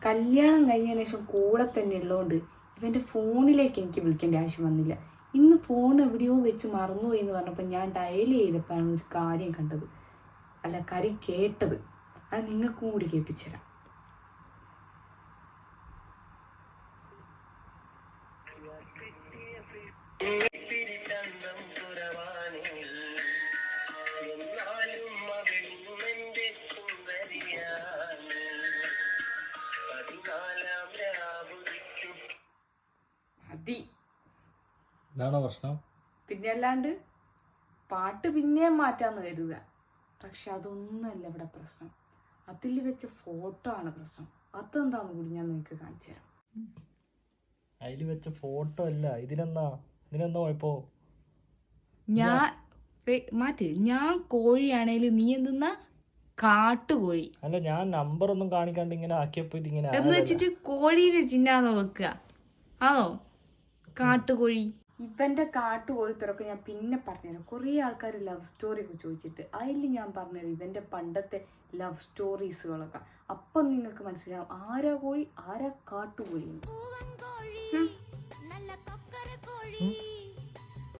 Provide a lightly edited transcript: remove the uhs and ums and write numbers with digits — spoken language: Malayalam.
കല്യാണം കഴിഞ്ഞതിന് ശേഷം കൂടെ തന്നെ ഉള്ളതുകൊണ്ട് ഇവൻ്റെ ഫോണിലേക്ക് എനിക്ക് വിളിക്കേണ്ട ആവശ്യം വന്നില്ല. ഇന്ന് ഫോൺ എവിടെയോ വെച്ച് മറന്നുപോയി എന്ന് പറഞ്ഞപ്പോൾ ഞാൻ ഡയൽ ചെയ്തപ്പോഴാണ് ഒരു കാര്യം കണ്ടത്, അല്ല കാര്യം കേട്ടത്. അത് നിങ്ങൾക്കും കൂടി കേൾപ്പിച്ചുതരാം. ഇതാണോ പ്രശ്നം? പിന്നെ അല്ലാണ്ട് പാട്ട് പിന്നെയും മാറ്റാന്ന് കരുതുക. പക്ഷെ അതൊന്നുമല്ല ഇവിടെ പ്രശ്നം. അതിൽ വെച്ച ഫോട്ടോ ആണ് പ്രശ്നം. അതെന്താന്ന് കൂടി ഞാൻ നിങ്ങൾക്ക് കാണിച്ചു തരാം. അതിൽ വെച്ച ഫോട്ടോ അല്ല, ഇതിനെന്താ കുഴപ്പോ? ഞാൻ കോഴിയാണേലും നീ എന്തെന്നാ കാട്ടുകോഴി അല്ല, ഞാൻ നമ്പർ ഒന്നും കാണിക്കാണ്ട് ഇങ്ങനെ ആക്കിയപ്പോ ഇതിങ്ങനെ എന്ന് വെച്ചിട്ട് കോഴിയുടെ ചിഹ്നാന്നോ വെക്കുക? ആണോ കാട്ടുകോഴി? ഇവന്റെ കാട്ടുകോഴിത്തരൊക്കെ ഞാൻ പിന്നെ പറഞ്ഞുതരാം. കുറേ ആൾക്കാർ ലവ് സ്റ്റോറി ഒക്കെ ചോദിച്ചിട്ട് അതിൽ ഞാൻ പറഞ്ഞുതരാം ഇവന്റെ പണ്ടത്തെ ലവ് സ്റ്റോറീസുകളൊക്കെ. അപ്പം നിങ്ങൾക്ക് മനസ്സിലാവും ആരാ കോഴി ആരാ കാട്ടുകോഴി.